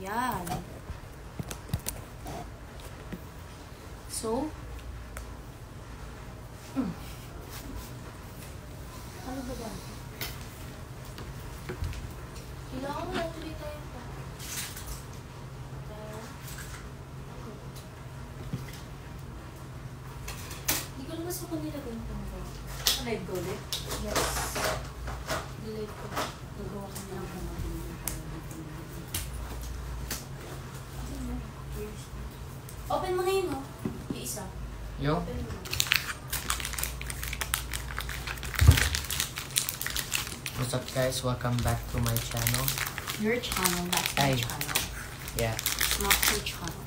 Yan. So, ano ba ba? Kailangan mo lang tuloy tayo pa. Hindi ko naman sa kanila gawin ko ba? Live ko ulit? Yes. Live ko. Nagawa ko na lang kung open mo na yun, no? Yung isa. Yo? Open mo na. What's up guys? Welcome back to my channel. Your channel, that's my Ay. channel. Yeah. Not your channel.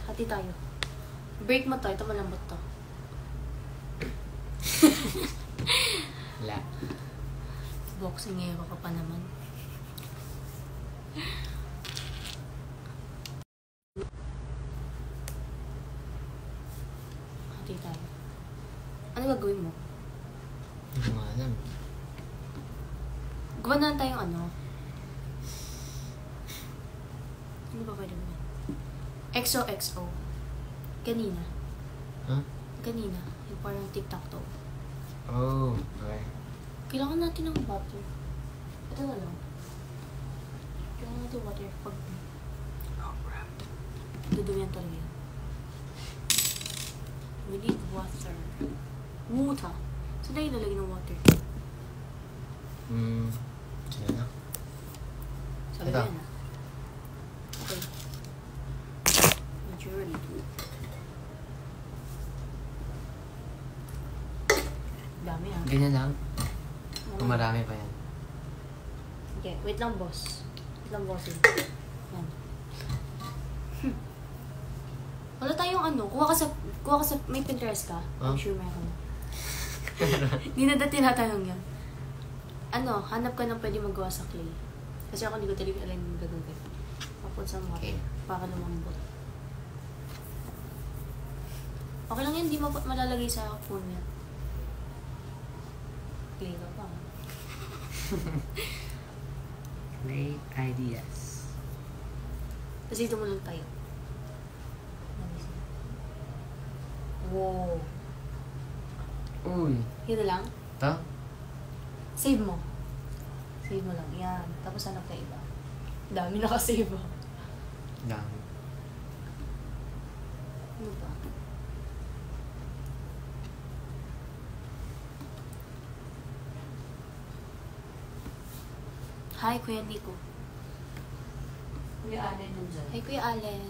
Hati tayo. Break mo to. Ito malambot to. La. Boxing hero ka pa naman. Hati tayo. Ano gagawin mo? Hindi ko nga alam. Gawa na tayong ano. Ano ba pwede mo? XOXO. Kanina. Huh? Kanina. Yung parang TikTok to. Oh, okay. Kailangan natin ng water. Ito na lang. Kailangan natin water pag Oh, crap. dudumihan talaga yan. We need water. Water. Saan tayo ilalagay ng water? Sino na? Sabi Ito. ko yan ah. Okay. Majority. Dami ah. Ganyan lang. Ano? Kung marami pa yan. Okay, wait lang boss. Wait lang boss. Yan. Wala tayong ano, kuha ka sa, may Pinterest ka? I'm Huh? sure meron. Hindi na dati tinatanong yan. Ano, hanap ka ng pwede magawa sa clay. Kasi ako hindi ko talaga alam yung gagawin. Tapos sa water, Okay. para lumambot. Okay lang yan, hindi malalagay sa phone yan. Clay ka pa. Great ideas. Tapos dito mo lang tayo. Wow. Uy. Yun na lang. Ito? Save mo. Save mo lang. Yan. Tapos hanap ka iba. Dami nakasave mo. Dami. Ano ba? Hi, Kuya Nico. Kuya Allen nandyan. Hi, Kuya Allen.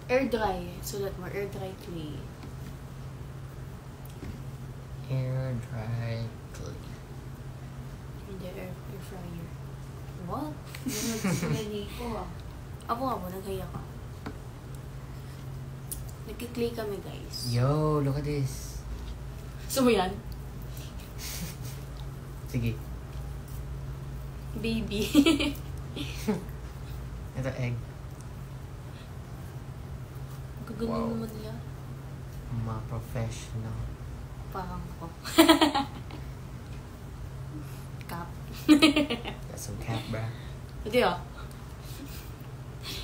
Air dry. Sulat mo, air dry clay. Air dry clay. Hindi, air fryer. What? Sila Nico ah. Ako nga po, naghaya ka. Nagki-clay kami, guys. Yo, look at this. Gusto mo yan? Sige. Baby. Ito egg. Gaganda Wow. naman nila. Mga professional. Parang ko. Cap. That's some cat, bruh. Hindi ah.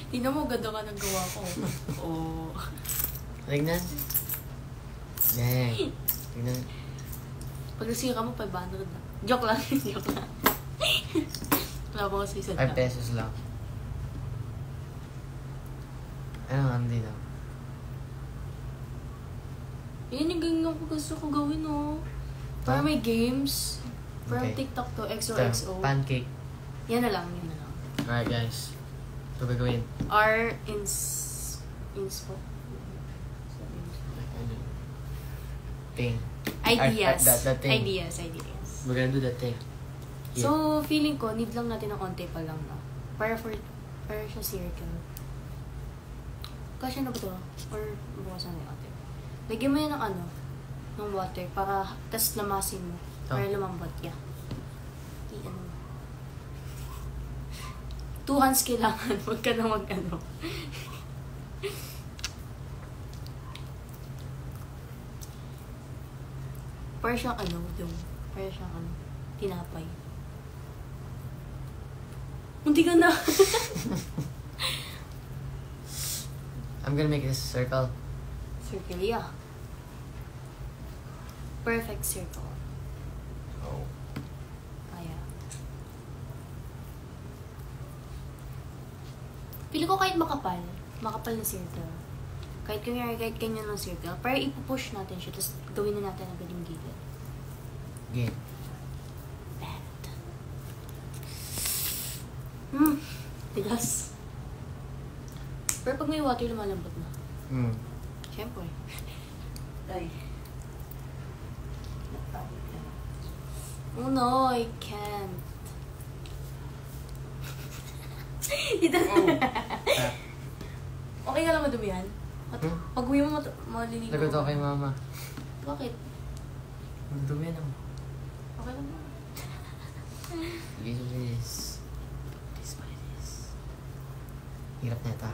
Tingnan mo, ganda ka ng gawa ko. Oh. Tignan. Dang. Tignan. Pag nasira mo, 500 na. Joke lang. Joke lang. Wala pa kasi 5 isa pesos lang. Ano, hindi lang. Yan yung ganyan ko gusto ko gawin, oh. Para may games. From Okay. TikTok to Ito, XOXO. pancake. Yan na lang, yan na lang. Alright, guys. Ito gagawin. R inspo. Thing. Ideas. That thing. Ideas. We're gonna do that thing. Yeah. So, feeling ko, need lang natin ng konti pa lang, no? Para siya circle. Kasi na ba ito? Or bukasan na yung ate? Lagyan mo yan ng ano, ng water, para, tas lamasin mo. Para lumambot, yeah. I-ano mo. 2 hands kailangan, huwag ka na mag-ano. Para siyang ano, yung, para siyang ano, tinapay. Hindi ka na. I'm gonna make this a circle. Circle, yeah. Perfect circle. Oh. Kaya. Pili ko kahit makapal na circle. Kahit ganyan ng circle, para ipupush natin siya, tapos gawin na natin agad yung gilid. Game. Bad. Tigas. Pero pag may water, lumalambot na. Siyempre. Ay. Oh no, I can't. Ito Okay ka lang madumihan? Pag uwi mo, maliligo. Lagot ako kay mama. Bakit? Magdumi na mo. Okay lang ba? Please. Hirap na ito.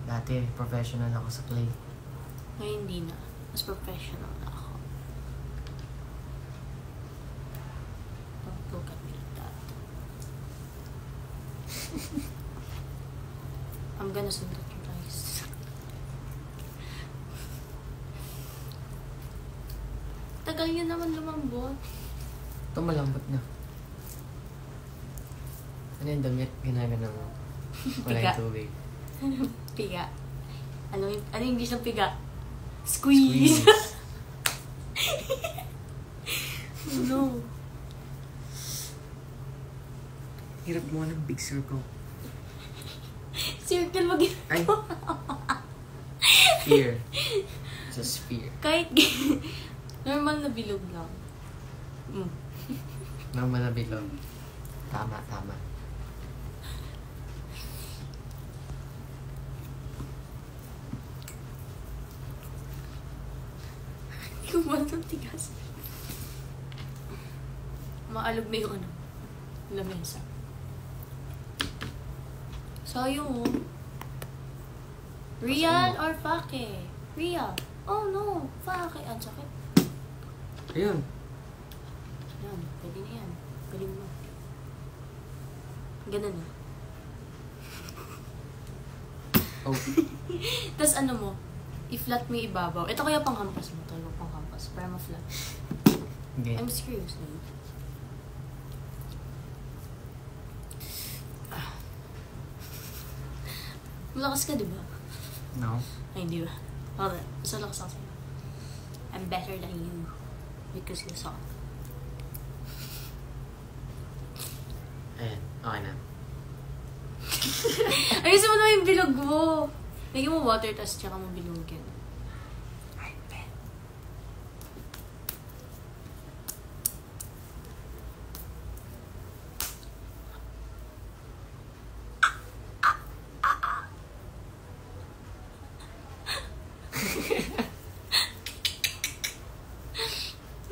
Dati, professional ako sa clay. Ngayon hindi na. Mas professional na ako. Don't look at me like that. I'm gonna sundot your eyes. Tagal niya naman lumambot. Ito malambot na. Ano yung damit? Ginagana mo. Wala Piga. yung tubig. Piga. Ano yung English ng piga? Squeeze. No. Hirap mo ng big circle. Circle mag- Ay! Sphere. It's a sphere. Kahit normal na bilog lang. Normal na bilog. Tama. Yung batang tigas. Maalog na yung lamesa. Sayang oh. Real or fake? Real. Oh no, fake. Ang sakit. Ayun. Yan, pwede na yan. Galing mo. Ganun na. Oh. Tapos ano mo, i-flat mo yung ibabaw. Ito kaya panghampas mo. Ito yung panghampas. Para ma-flat. Okay. I'm serious, dude. Malakas ka, di ba? No. Ay, di ba? Okay, mas malakas ako sa'yo. I'm better than you. Because you saw. Ayan. Okay na. Ayusin mo naman yung bilog mo. Lagyan mo water, tas tsaka mo bilogin. I bet.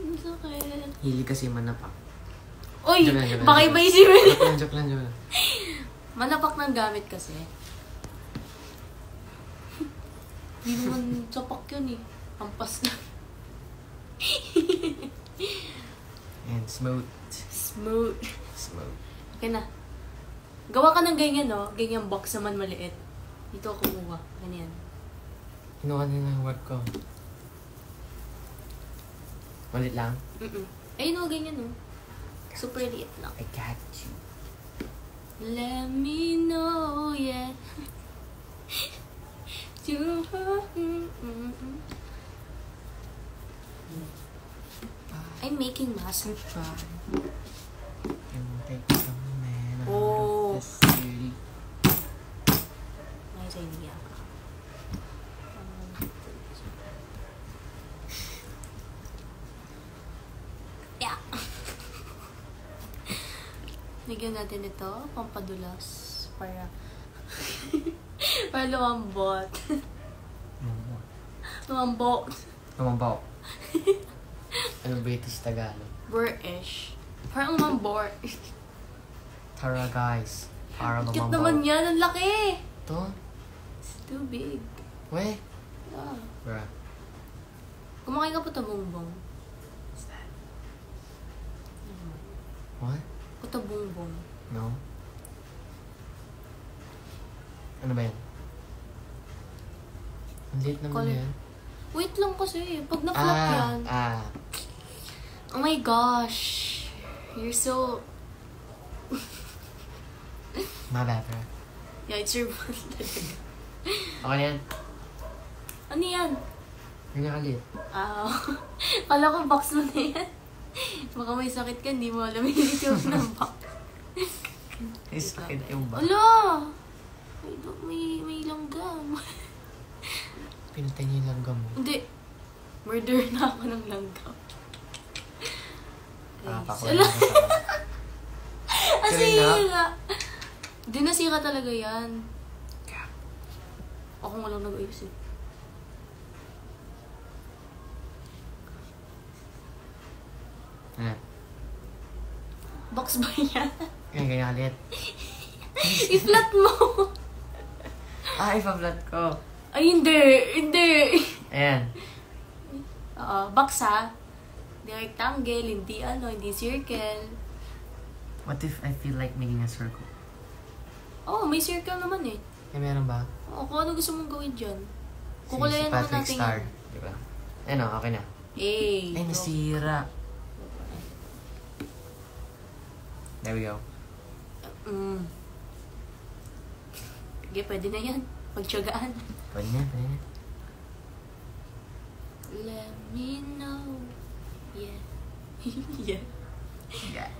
Ang sakit. Hili kasi manapak. Uy! Joke lang. Baka iba isipin. Joke lang. Manapak ng gamit kasi. Hindi naman sapak yun eh. Hampas na. And smooth. Smooth. Okay na. Gawa ka ng ganyan, no? Ganyang box naman maliit. Dito ako kumuha. Ganyan. Kinuha na ng work ko. Malit lang. Ayun o, ganyan o. Super liit lang. I got you. Let me know, yeah. I'm making massive try. Can take some man Oh. out of the city. Nice idea. Yeah. Lagyan natin ito, pampadulas, para para lumambot. Lumambot. Lumambaw. Ano British Tagalog? Burish. Parang lumambot. Tara guys. Para Cute lumambaw. naman yan, ang laki! Ito? It's too big. Weh? Yeah. Bruh. Kumakain ka pa ito, bongbong. What's that? Ano ba yan? Ang liit naman Color. yan. Wait lang kasi. Pag na-flop yan. Oh my gosh. You're so... My bad, bro. Yeah, it's your fault talaga. Okay na yan. Ano yan? Yung nakaliit. Kala ko box mo na yan. Baka may sakit ka, hindi mo alam yung YouTube ng box. May sakit yung ba? Ala! May langgam. Pinatay niya yung langgam mo. Hindi. Murder na ako ng langgam. Pakuha Ala! na sa Asira! Hindi, nasira talaga yan. Ako nga lang nag-ayos eh. Ano? Box ba yan? Yan, ganyan kalit. I-flat mo! Ipa-flat ko. Ay, hindi! Hindi! Ayan. Box ha? Hindi rectangle, hindi circle. What if I feel like making a circle? Oh, may circle naman eh. Meron ba? Kung ano gusto mong gawin dyan. Si Kukulayan naman Patrick natin Star. yan. Diba? Ano, okay na. Hey! Ay, nasira. There we go. Okay, pwede na yan. Pagtsagaan. Pwede na, pwede na. Let me know. Yeah. Yeah. Yeah.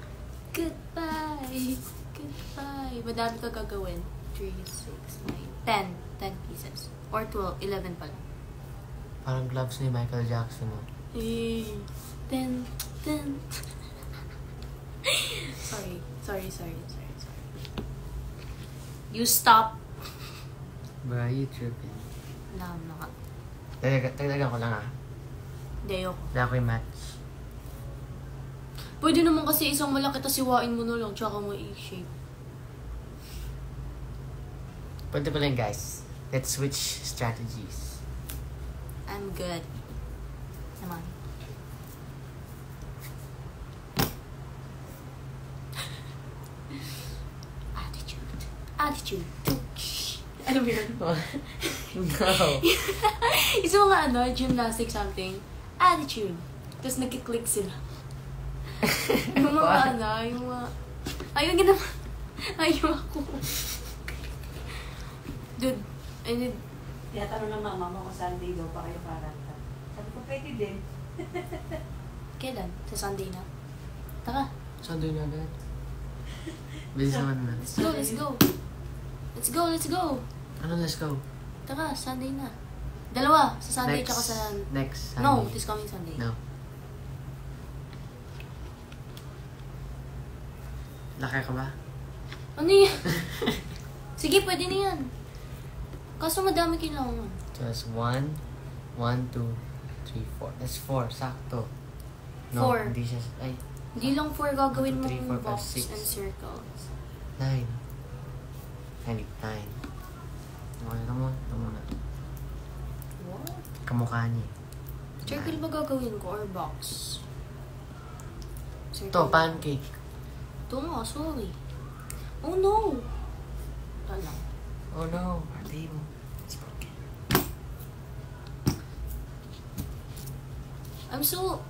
Goodbye. Goodbye. Madami ka gagawin. 3, 6, 9, 10. 10 pieces. Or 12. 11 pala. Parang gloves ni Michael Jackson. Oh. Hey. 10. 10. Sorry. You stop. Bro, you tripping? No, I'm not. Tagdagan ko lang Hindi, ayoko. Wala ko yung match. Pwede naman kasi isang malaki tas siwain mo na lang tsaka mo i-shape. Pwede pa lang guys. Let's switch strategies. I'm good. Naman. Attitude. Alam mo yun? No. Isa mga gymnastic something. Attitude. Tapos nagkiklik sila. Yung mga yung mga... Ayun ginawa. Ayaw ako. Dude, I need... Tinatanong ng mama mo kung Sunday daw pa kayo paranta. Sabi ko, pwede din. Kailan? Sa Sunday na? Tara. Sunday na agad. Bilis naman na. Let's go. Ano, let's go? Tara, Sunday na. Dalawa. Sa Sunday tsaka sa... Next Sunday. No, this coming Sunday. No. Laki ka ba? Ano yan? Sige, pwede na yan. Kaso madami kailangan. So that's 1, 2, 3, 4. That's 4, sakto. No, 4. hindi siya, ay, Hindi lang 4 gagawin 1, 2, 3, 4, mong 5, box 6. and circles. 9. I need 9. Okay, ito muna. What? Kamukha niya. Circle ba gagawin ko or box? Circle. Ito, pancake. Ito nga, sorry. Oh no! Ito lang. Oh no, birthday mo. It's broken. I'm so...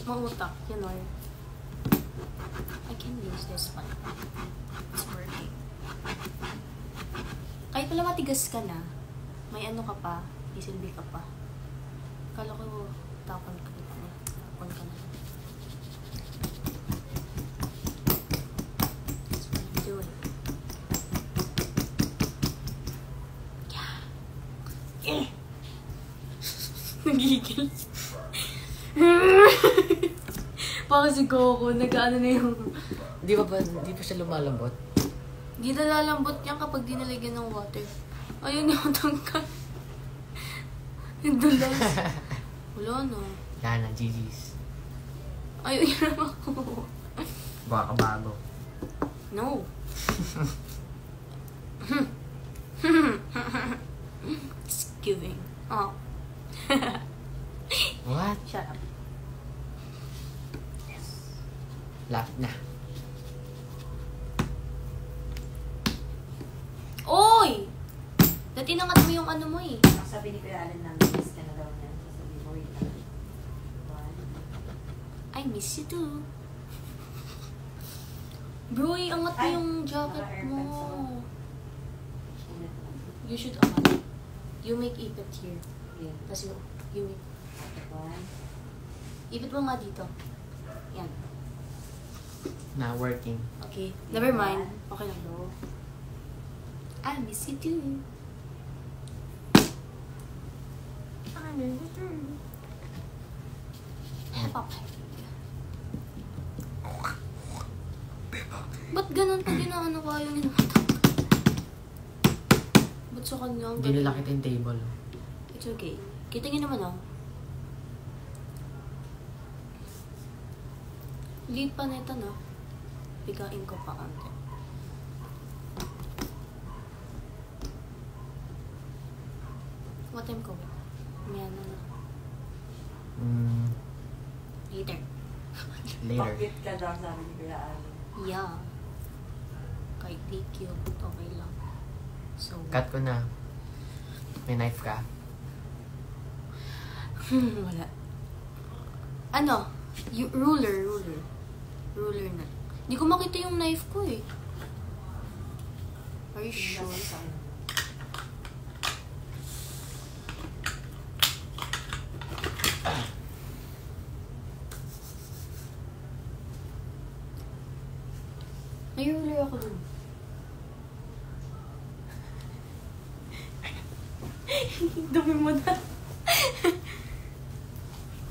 mautak, you know. I can use this one. It's working. Kahit pala matigas ka na, may ano ka pa, may silbi ka pa. Kala ko, tapon ka na. Tapon ka na. That's what I'm doing. Yeah. Nagigil. Baka si Coco, nag-ano na yung... Di pa siya lumalambot? Di nalalambot yan kapag di nalagyan ng water. Ayun yung tangka. Nadulas. Wala na. Wala na, GG's. Ayun yun naman ako. Baka bago. No. Just giving. Oh. What? Shut up. Lapit na. Oy! Dati nangat mo yung ano mo eh. Ang sabi ni Kuya Allen na miss ka na daw niya. Sabi mo, wait lang. 1. I miss you too. Bro, angat mo Ay, yung jacket mo. naka-airpods ako. Ulit lang. You should angat. You make ipit here. Yeah. Tapos you make... 1. Ipit mo nga dito. Yan. Not working. Okay. Never mind. Okay lang. 2. I miss you too. Papay. Ba't ganun pag inaano ko yung inamatang? Ba't sa kanya ang Hindi ganun? nilakit yung table. It's okay. Kita niyo naman ah. Lead pa na ito na. Bigain ko pa ante. What time ko ba? May ano na. Later. Later. Bakit ka daw sabi ni Kuya Allen? Yeah. Kahit di cute, okay lang. So, Cut ko na. May knife ka? wala. Ano? Ruler. Ruler na. Hindi ko makita yung knife ko eh. Are you sure? Nasa sa akin. May ruler ako dun. Dumi mo na.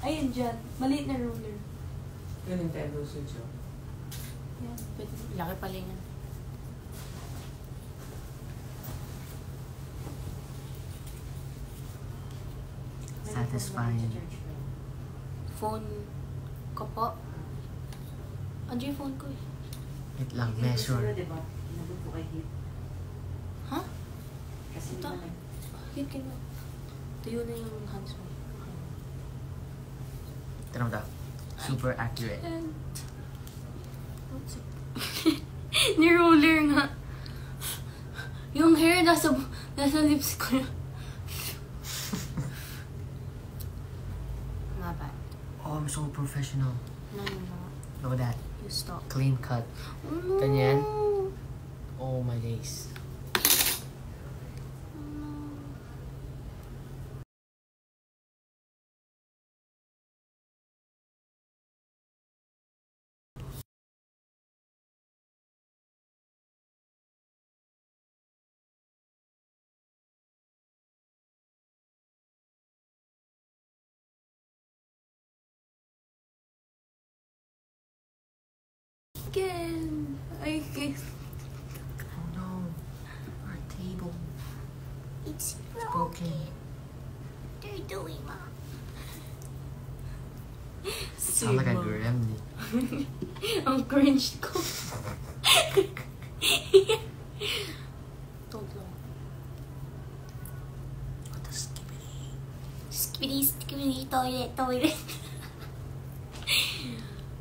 Ayun dyan. Maliit na ruler. Yung Nintendo Switch oh. Yan. Pwede. Laki pala yan. Satisfying. May church ko. Phone ko po. Andiyan yung phone ko eh. Wait lang, Hindi ko measure. sure, diba? Inabot ko kay Hit. Ha? Kasi Ito. diba Hit ka na. Tuyo na yung hands mo. Tanong daw. Super accurate. And... What's it? Ni-ruler nga. Yung hair nasa lips ko na. My bad. Oh, I'm so professional. No. Look at that. You stop. Clean cut. Oh, no. Ganyan? Oh my days. Again. I can't. Oh no. Our table. It's broken. They're doing, Ma. Sound like a gremlin. Ang cringe ko. Don't lang. What the skibbity? Skibidi, toilet.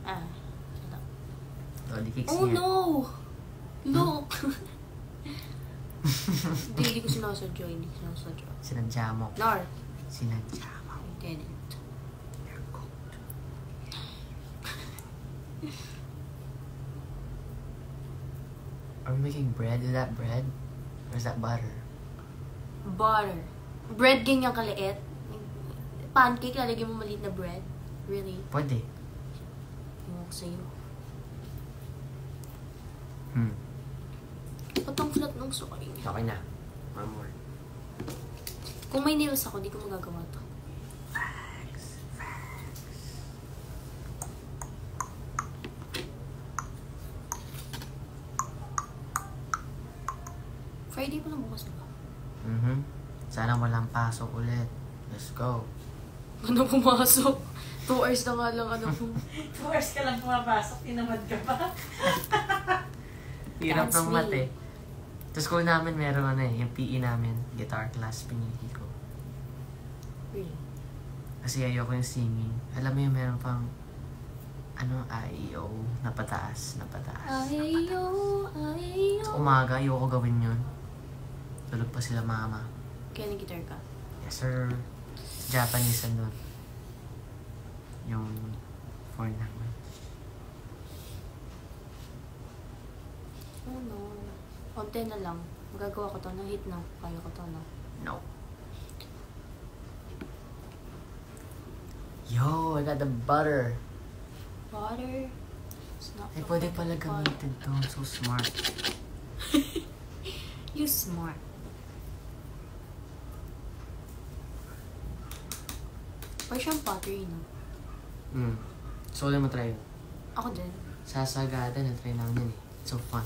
Ah. Shut up. Lodi kicks Oh here. no! Look! Hindi ko sinasadya. Sinadya mo. Nar. Sinadya mo. I didn't. You're cooked. Are we making bread? Is that bread? Or is that butter? Butter. Bread ganyan kaliit. Pancake, lalagyan mo maliit na bread. Really? Pwede. Ewan ko sa'yo. Ba't ang flat ng sukay niya? Okay na. One more. Kung may nails ako, di ko magagawa to. Friday pa lang bukas na ba? Sana walang pasok ulit. Let's go. Ano pumasok? 2 hours na nga lang ano po. 2 hours ka lang pumapasok, tinamad ka pa. Hirap That's ng me. mate. Sa school namin meron yung PE namin, guitar class, pinili ko. Really? Kasi ayoko yung singing. Alam mo yung meron pang, I-E-O, na pataas. Ayo. Sa umaga, ayoko gawin yun. Tulog pa sila mama. Kaya nag-guitar ka? Yes, sir. Japanese ano. Yung 4 naman. Oh no. Konti na lang. Magagawa ko to. Na-hit na. Kaya ko to, no? No. Yo, I got the butter. Water. It's not Ay, so pwede bad. pala gamitin to. So smart. You smart. Or siyang pottery, no? So, ulit mo try yun. Ako din. Sa Sagada, na-try namin yun eh. So fun.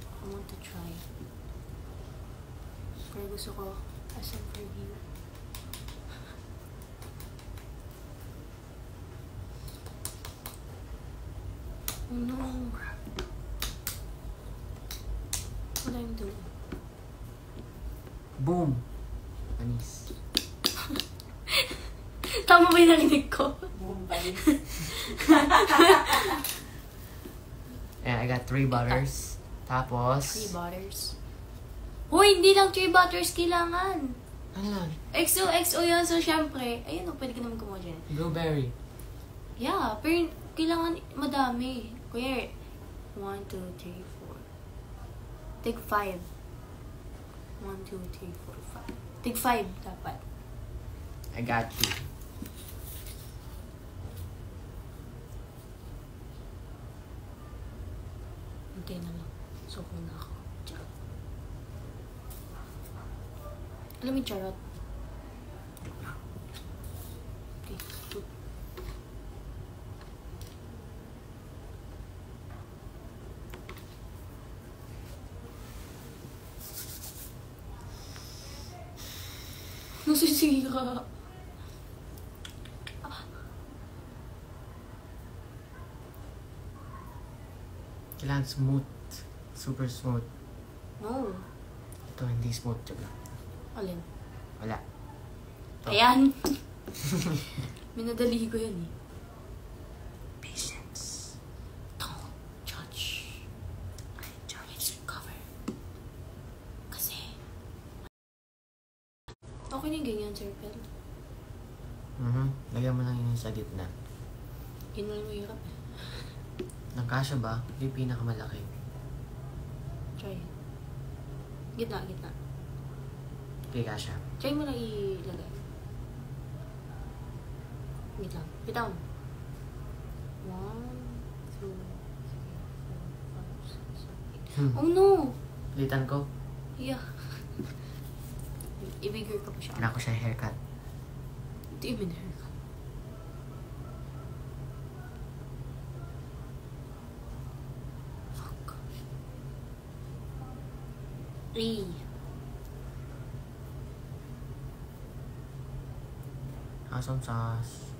I want to try. Pero gusto ko as a review. Oh no. What I'm doing? Boom! Anis. Tama ba yung narinig ko? Buong palis. Yeah, I got 3 butters. Tapos... 3 butters. Hoy, hindi lang 3 butters kailangan. Ano lang? XOXO yun, so syempre, ayun o, pwede ka naman kumuha dyan. Blueberry. Yeah, pero kailangan madami. Kuya, 1, 2, 3, 4. Take 5. 1, 2, 3, 4, 5. Take 5 dapat. I got you. Hintay na lang. So, na ako. Charot. Alam mo yung charot? Okay, good. Nasisira. Kailangan smooth. Super smooth. No. Ito, hindi smooth. Diba? Alin? Wala. Ito. Ayan. Minadali ko yan eh. Patience. Don't judge. Let's recover. Kasi, okay na yung ganyan, circle. Lagyan mo lang yun sa gitna. Yun lang yung hirap eh. Nagkasya ba? Hindi pinakamalaki. Try it. Gitna, gitna. Okay, kasya. Try mo lang ilagay. Wait lang. Bitaw mo. 1, 2, 3, 4, 5, 6, 7, 8. Oh no! Ulitan ko. Yeah. Ibigger ka pa siya. Kailangan ko siya haircut. Hindi even haircut. Fuck. 3. Awesome sauce.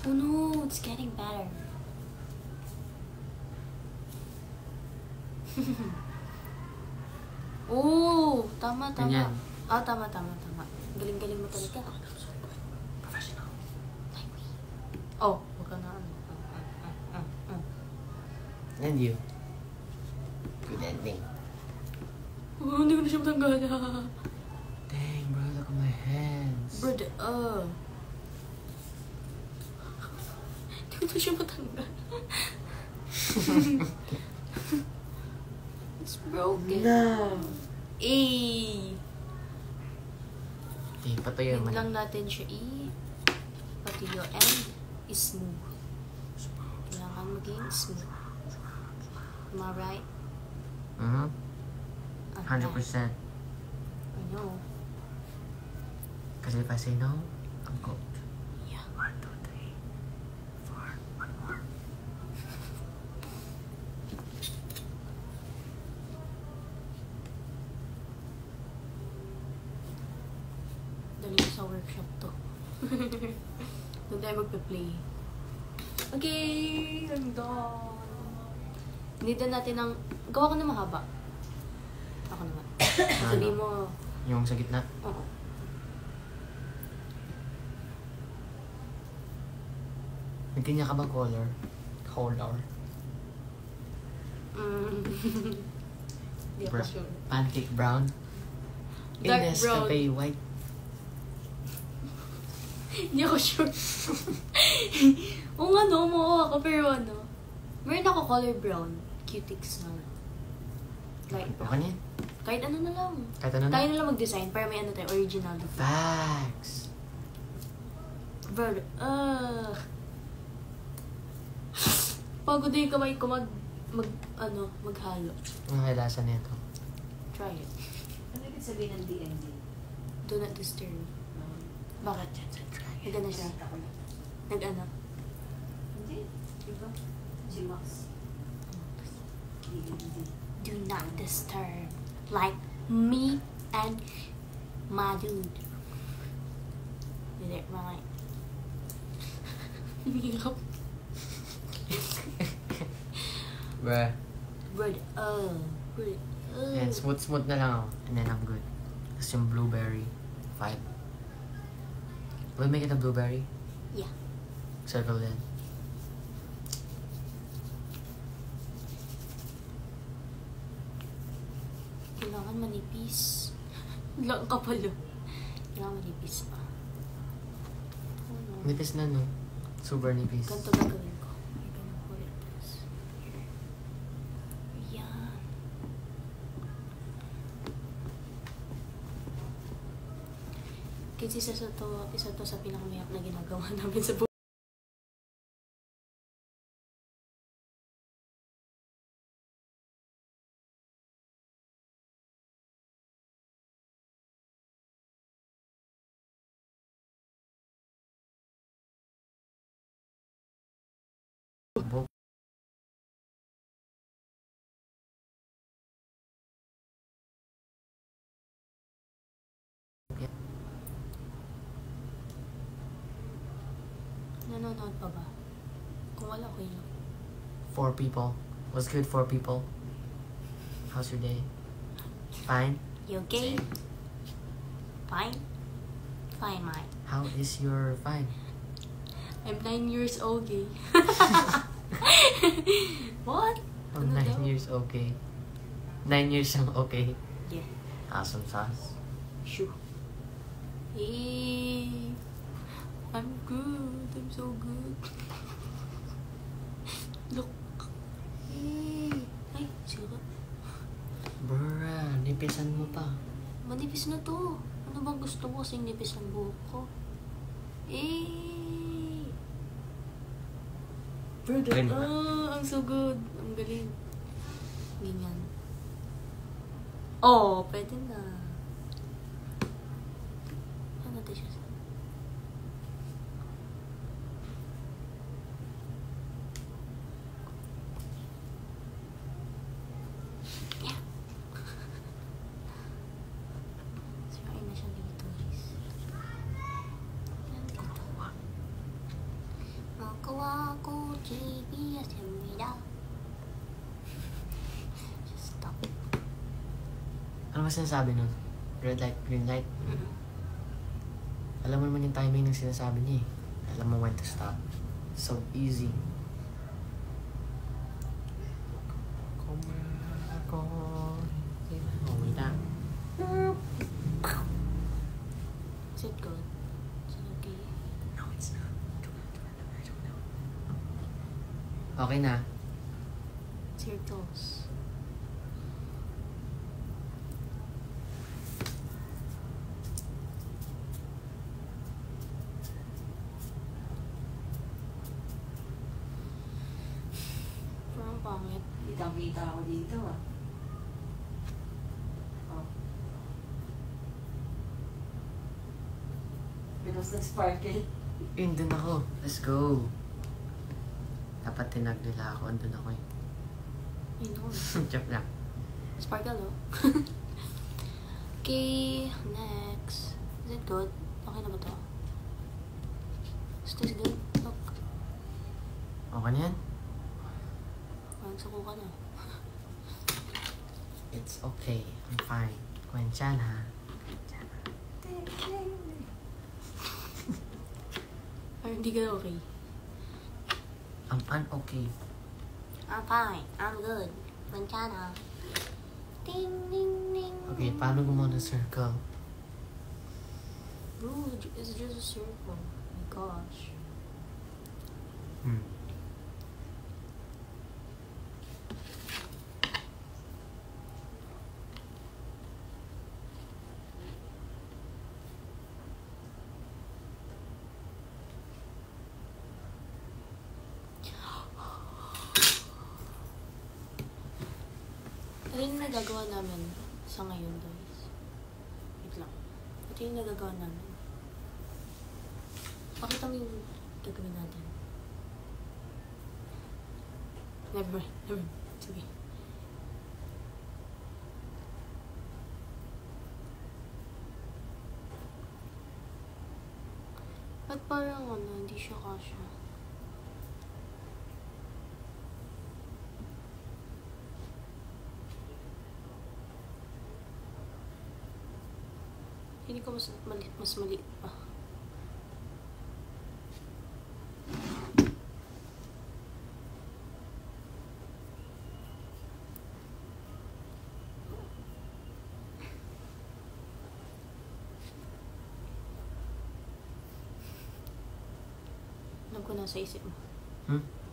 Oh no, it's getting better. Oh, tama, tama. Ganyan. Ah, tama. Galing-galing mo talaga. Professional. Like me. Oh, huwag ka na ano. And you. Good ending. Oh, hindi ko na siya matanggal. Dang, bro, look at my hands. Bro, hindi ko na siya matanggal. It's broken. No. Eh. Okay, patayo Need man. lang natin siya patuyo and smooth. Kailangan maging smooth. Am I right? 100%. I know. Kasi if I say no, I'm cold. Yeah. 1, 2, 3, 4, 1 more. Dali ko sa workshop to. Doon tayo magpe-play. Okay, I'm done. Need na natin ng... Gawa ko na mahaba. Ako naman. Sabihin mo... Yung sa gitna? Oo. Nagkanya ka ba color? Color? Hindi ako sure. Pancake brown? Dark Ines, brown. Cafe white? Hindi ako sure. Oo nga no, mo ako. Pero ano, meron ako color brown. Cutics na. Light Okay brown. na yan. Kahit ano na lang. Kahit ano na? Tayo na lang mag-design para may ano tayo, original. Facts! Bro, pagod na yung kamay ko maghalo. Ang halasa nito. Try it. Ano ibig sabihin ng DND? Do not disturb. Bakit? Nag-ano siya? Nakita ko lang. Nag-ano? Hindi. Diba? G-Max. DND. Do not disturb. Like me and my dude. Did it right? Hirap. Bruh. Good. And smooth na lang ako. And then I'm good. Tapos yung blueberry. 5. We'll make it a blueberry. Yeah. Circle then. Kailangan manipis. Lang kapalo. Kailangan manipis pa. Ano? Nipis na no? Super nipis. Ganito gagawin ko. I'm gonna put it this. Here. Yan. Kasi isa to sa pinakamayap na ginagawa namin sa buhay. Nanonood pa ba? Kung wala, okay lang. 4 people. What's good, 4 people? How's your day? Fine? You okay? Fine? Fine, mate. How is your fine? I'm 9 years old, eh. What? I'm Ano 9 daw? years okay. 9 years ang okay. Yeah. Awesome sauce. Shoo. Hey. I'm good. I'm so good. Look. Hey. Ay, sira. Bruh, nipisan mo pa. Manipis na to. Ano bang gusto mo kasing nipis ng buhok ko? Eh. Brother. Galing ba? I'm so good. Ang galing. Ganyan. Oh, pwede na. Ano natin siya? Yeah. Sirain na siya dito, guys. Yan ko. magawa ko GBS입니다. Just stop. Ano ba sinasabi nun? Red light, green light? Alam mo naman yung timing ng sinasabi niya eh. Alam mo when to stop. So easy. Is it good? Is it okay? No, it's not. I don't know. Okay na. It's your toes. Parang pangit. Kitang-kita ako dito ah. Oh. Tapos nag-sparkle. Yun, dun ako. Let's go. Dapat tinag nila ako. Andun ako eh. Yun ako. Joke lang. Sparkle, no? Okay, next. Is it good? Okay na ba to? Is this good? Look. Okay na yan? Nagsuko ka na. It's okay. I'm fine. Kwentsyan ha. Or hindi ka okay? I'm un-okay. I'm fine. I'm good. Manchana. Ding, ding, ding. Okay, paano gumawa ng circle? Bro, it's just a circle. Oh my gosh. Ano yung nagagawa namin sa ngayon, guys? Wait lang. Ito yung nagagawa namin. Pakita mo yung gagawin natin. Never mind. Sige. Ba't parang hindi siya kasha? Hindi ko mas maliit pa. Alam ko nasa isip mo.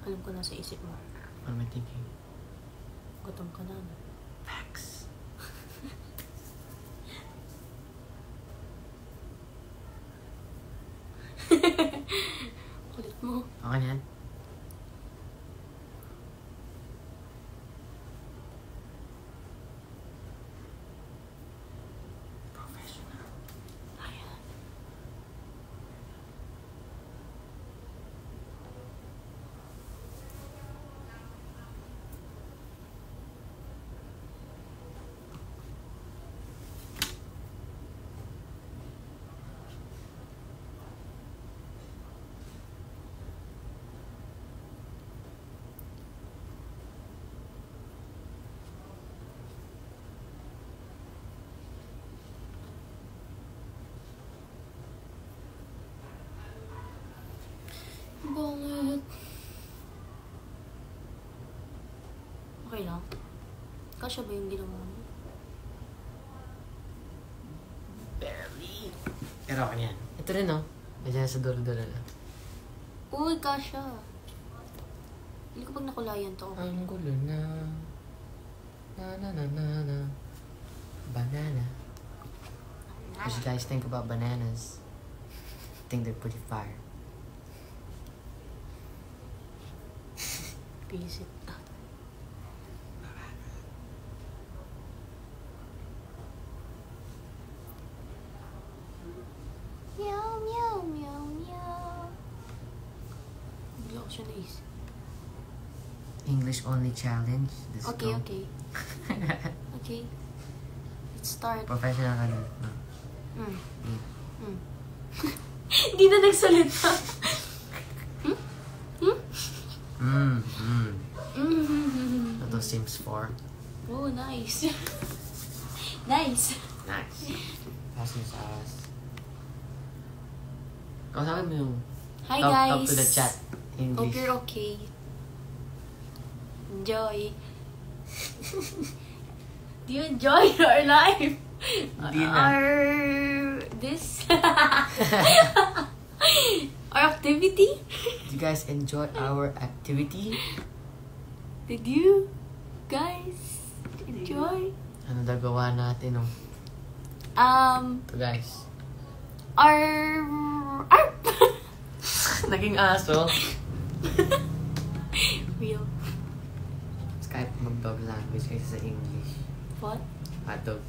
Alam ko nasa isip mo. What am I thinking? Gutom ka na. No? Facts. Kulit mo. Okay na yan? Professional. Ayan. Bakit? Okay lang. Kasya ba yung ginawa mo? Barely. Pero okay na yan. Ito rin oh. Medyo nasa dulo-dulo lang. Uy, kasya. Hindi ko pag nakulayan to. Okay. Ang gulo na. Na. Banana. What you guys think about bananas? I think they're pretty fire. Visit. Meow, meow, meow, meow. Bigla ko siya naisip. English only challenge. Let's Okay, go. okay. Okay. Let's start. Professional ka na. Hindi na nagsalita. Ito Sims 4. Oh, nice. Nice. Nice. Pass mo sa ass. Kausapin mo yung Hi, talk guys. to the chat. Hope English. you're okay. Enjoy. Do you enjoy our life? Hindi na. This? Our activity? Did you guys enjoy our activity? Did you guys enjoy? Ano nagawa natin oh? Ito guys. Our Naging aso. real. Skype mag-dog language kasi sa English. What? Hotdog.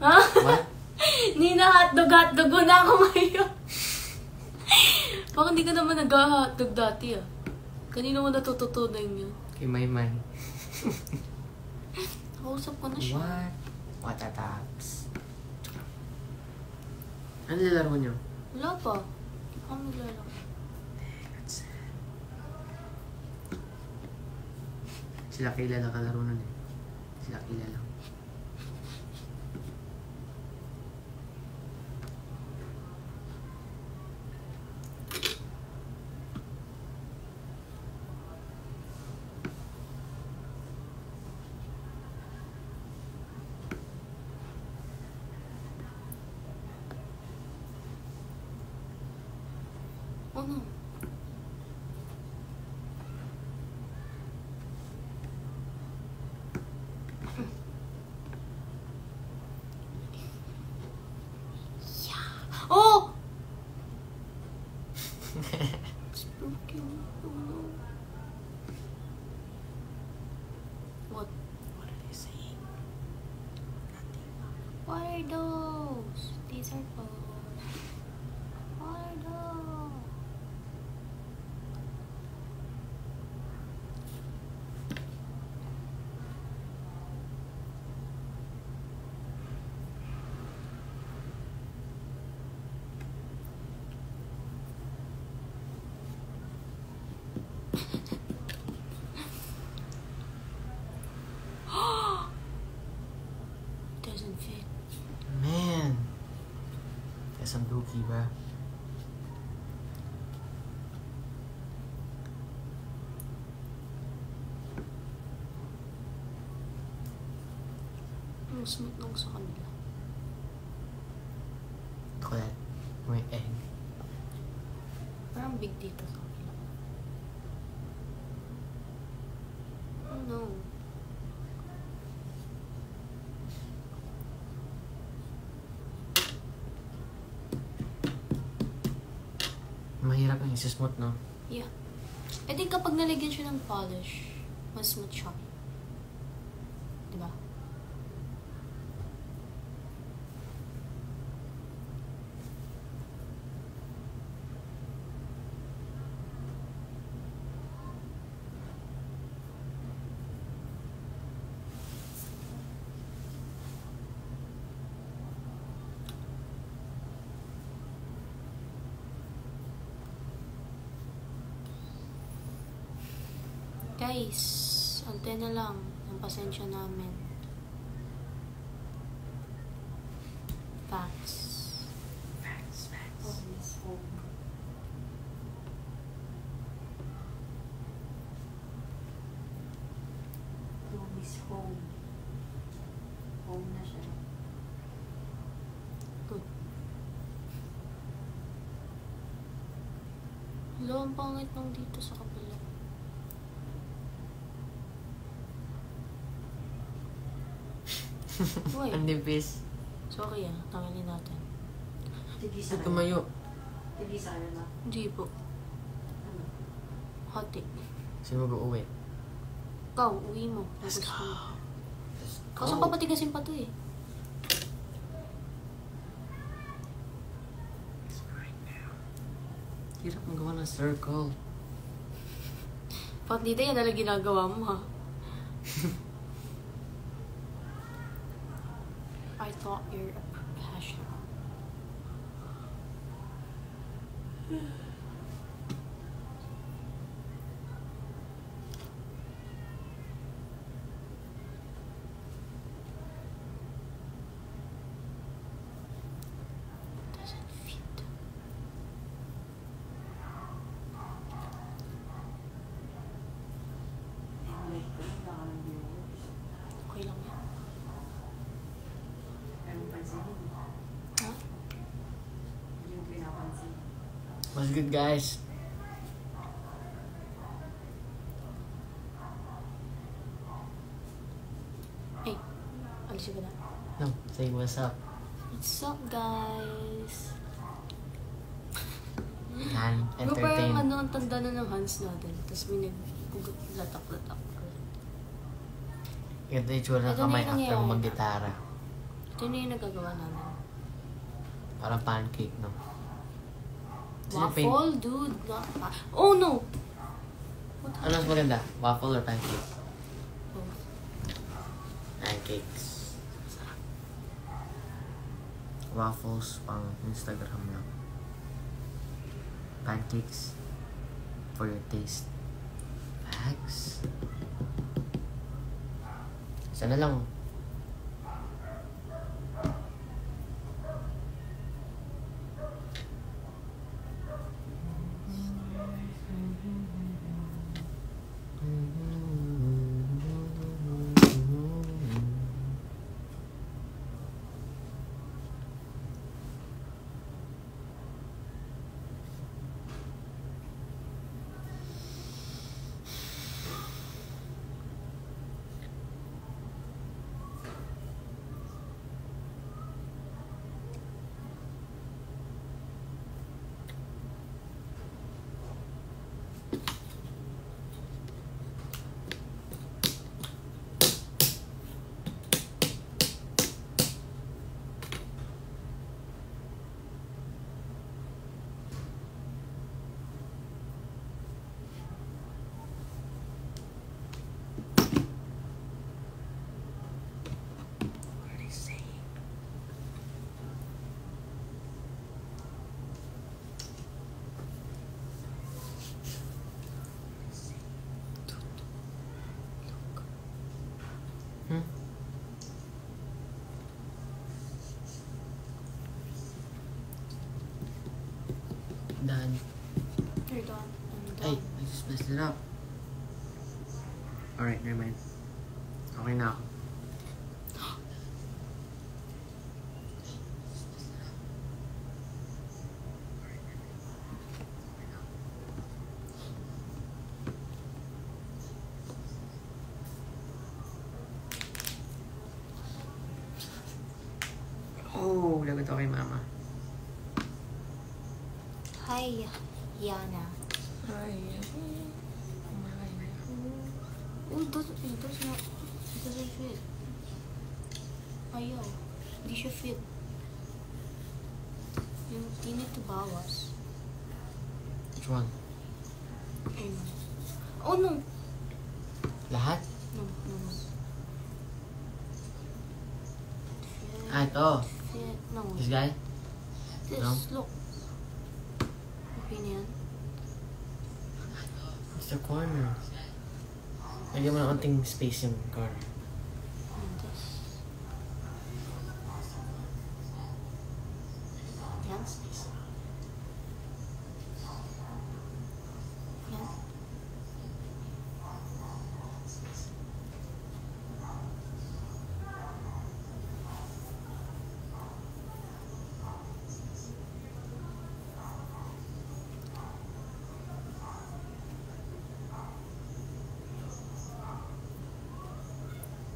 Huh? What? Hindi na hotdog mo na ako ngayon. Baka hindi ka naman nag-hotdog dati ah. Kanino mo natututunan yun? Kay Maymay. Nakausap ko na siya. What? What a taps. Ano lalaro niyo? Wala pa. Ano naglalaro? Sila kilala kalaro nun eh. Sila kilala. Ano? Oh! It's broken. Oh no. What? What are they saying? What are those? These are balls. What are those? Doesn't fit. Man. Guess I'm dookie, ba? Ang smooth lang sa kanila. Chocolate. May egg. Parang big dito sa kanila. Oh no. Mahirap yung isi-smooth, no? Yeah. I think kapag nalagyan siya ng polish, mas smooth siya. Diba? Guys, antay na lang ang pasensya namin. Facts. Facts. Home is home. Home is home. Home na siya. Good. Hello, ang pangit lang dito sa kabila. Uy, Ang nipis. sorry ah, tanggalin natin. Tigisa Ba't tumayo? Tigisa na. Hindi po. Ano? Hati. Sino mag-uwi? Ikaw, uwi mo. Let's Gusto go. mo. Let's go. Kaso papatigasin pa to eh. Hirap ang gawa ng circle. Pag dito yan nalang ginagawa mo ha. I thought you're a professional. Doesn't fit. Like, wala ka ng viewers. Okay lang yan. Anong pansinin? Ha? Hindi mo pinapansin. What's good, guys? Hey, alis ka na. No, say what's up. What's up, guys? Nan, Pero entertain. parang ano, ang tanda na ng hands natin. Tapos may nag-latak-latak. Ito yung tsura ng Ito na kamay yung after nangyayari. mag-gitara. Ito na yung nagagawa namin. Parang pancake, no? Waffle, dude. Oh, no! What Ano mas maganda? Waffle or pancake? Both. Pancakes. Waffles, pang Instagram lang. Pancakes, for your taste. Facts. Sana lang. Done. You're done. I'm done. Ay, I just messed it up. Alright, never mind. Okay na ako. Oh, lagot ako kay mama. Hi, Yana. Hi. Oh, it doesn't fit. Ayaw. Hindi siya fit. You need to bawas. Which one? Ayun. Oh, no. Lahat? No. Ah, ito. Fit. No. This guy? This, No? look. Okay na yan. It's the corner. Lagyan mo ng konting space yung corner. And this. Yan. Yan.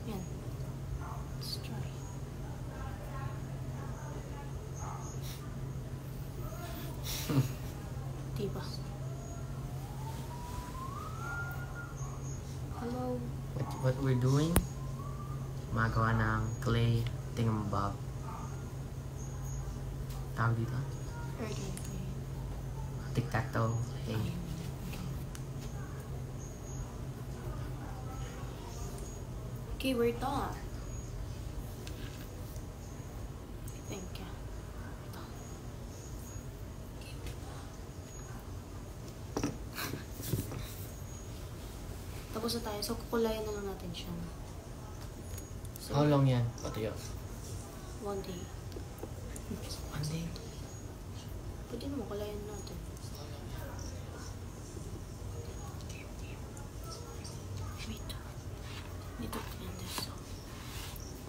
Yan. Let's try. Diba? Hello. What we're doing, magawa ng clay thingamabob. Tawag dito? Okay. Tic-tac-toe. Hey. Okay, we're done. Thank you. Tapos na tayo. So, kukulayan na lang natin siya. So, How long yan? Patuyo. one day. One day. Pwede naman kulayan natin. Wait. Dito yan this.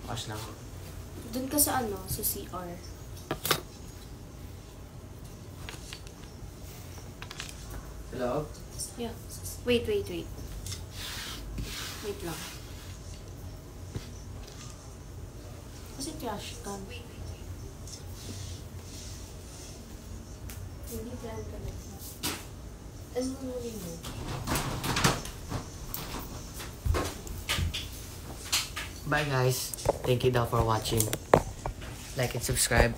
Wash lang. Doon ka sa ano? Sa CR. Hello? Yeah. Wait. Wait lang. Kasi trash can. Hindi plan ka na. Ano mo mo? Bye guys. Thank you daw for watching. Like and subscribe.